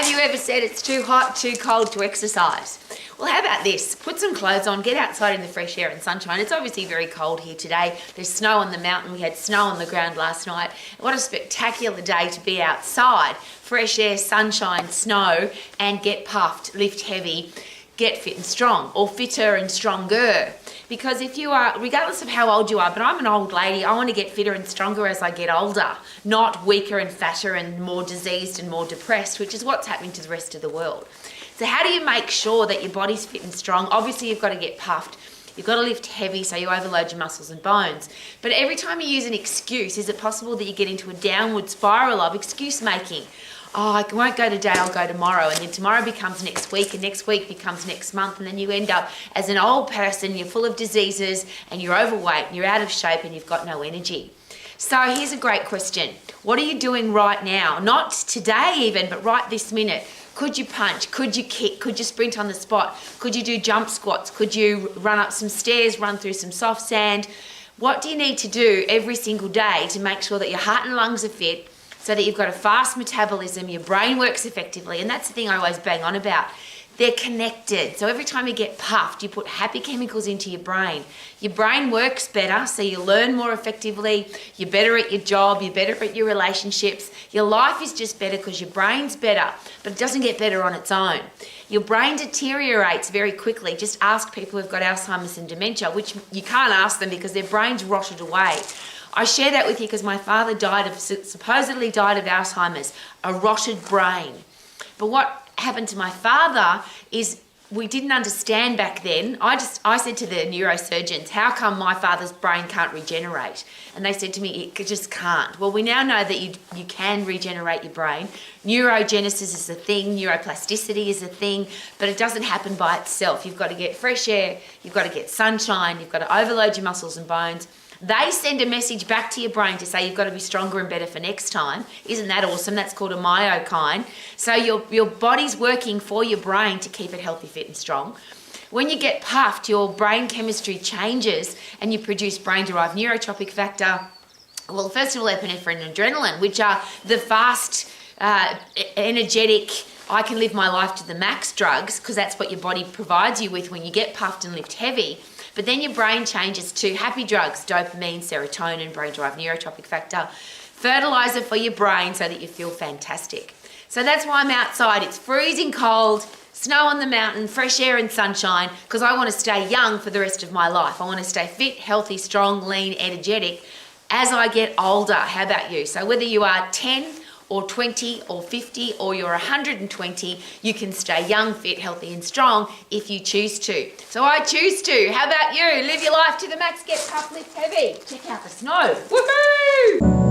Have you ever said it's too hot, too cold to exercise? Well, how about this? Put some clothes on, get outside in the fresh air and sunshine. It's obviously very cold here today. There's snow on the mountain. We had snow on the ground last night. What a spectacular day to be outside. Fresh air, sunshine, snow, and get puffed, lift heavy, get fit and strong, or fitter and stronger. Because if you are, regardless of how old you are, but I'm an old lady, I want to get fitter and stronger as I get older, not weaker and fatter and more diseased and more depressed, which is what's happening to the rest of the world. So how do you make sure that your body's fit and strong? Obviously, you've got to get puffed. You've got to lift heavy so you overload your muscles and bones. But every time you use an excuse, is it possible that you get into a downward spiral of excuse making? Oh, I won't go today, I'll go tomorrow. And then tomorrow becomes next week, and next week becomes next month. And then you end up as an old person, you're full of diseases, and you're overweight, and you're out of shape, and you've got no energy. So here's a great question. What are you doing right now? Not today even, but right this minute. Could you punch? Could you kick? Could you sprint on the spot? Could you do jump squats? Could you run up some stairs, run through some soft sand? What do you need to do every single day to make sure that your heart and lungs are fit, so that you've got a fast metabolism, your brain works effectively? And that's the thing I always bang on about. They're connected. So every time you get puffed, you put happy chemicals into your brain. Your brain works better, so you learn more effectively, you're better at your job, you're better at your relationships. Your life is just better because your brain's better, but it doesn't get better on its own. Your brain deteriorates very quickly. Just ask people who've got Alzheimer's and dementia, which you can't ask them because their brain's rotted away. I share that with you because my father supposedly died of Alzheimer's, a rotted brain. But what happened to my father is we didn't understand back then. I said to the neurosurgeons, how come my father's brain can't regenerate? And they said to me, it just can't. Well, we now know that you can regenerate your brain. Neurogenesis is a thing, neuroplasticity is a thing, but it doesn't happen by itself. You've got to get fresh air, you've got to get sunshine, you've got to overload your muscles and bones. They send a message back to your brain to say you've got to be stronger and better for next time. Isn't that awesome? That's called a myokine. So your body's working for your brain to keep it healthy, fit and strong. When you get puffed, your brain chemistry changes and you produce brain-derived neurotropic factor. Well, first of all, epinephrine and adrenaline, which are the fast, energetic, I can live my life to the max drugs, because that's what your body provides you with when you get puffed and lift heavy. But then your brain changes to happy drugs, dopamine, serotonin, brain-derived neurotropic factor, fertilizer for your brain so that you feel fantastic. So that's why I'm outside. It's freezing cold, snow on the mountain, fresh air and sunshine, because I want to stay young for the rest of my life. I want to stay fit, healthy, strong, lean, energetic as I get older. How about you? So whether you are 10 or 20 or 50 or you're 120, you can stay young, fit, healthy and strong if you choose to. So I choose to. How about you? Live your life to the max, get puffed, lift heavy. Check out the snow. Woohoo!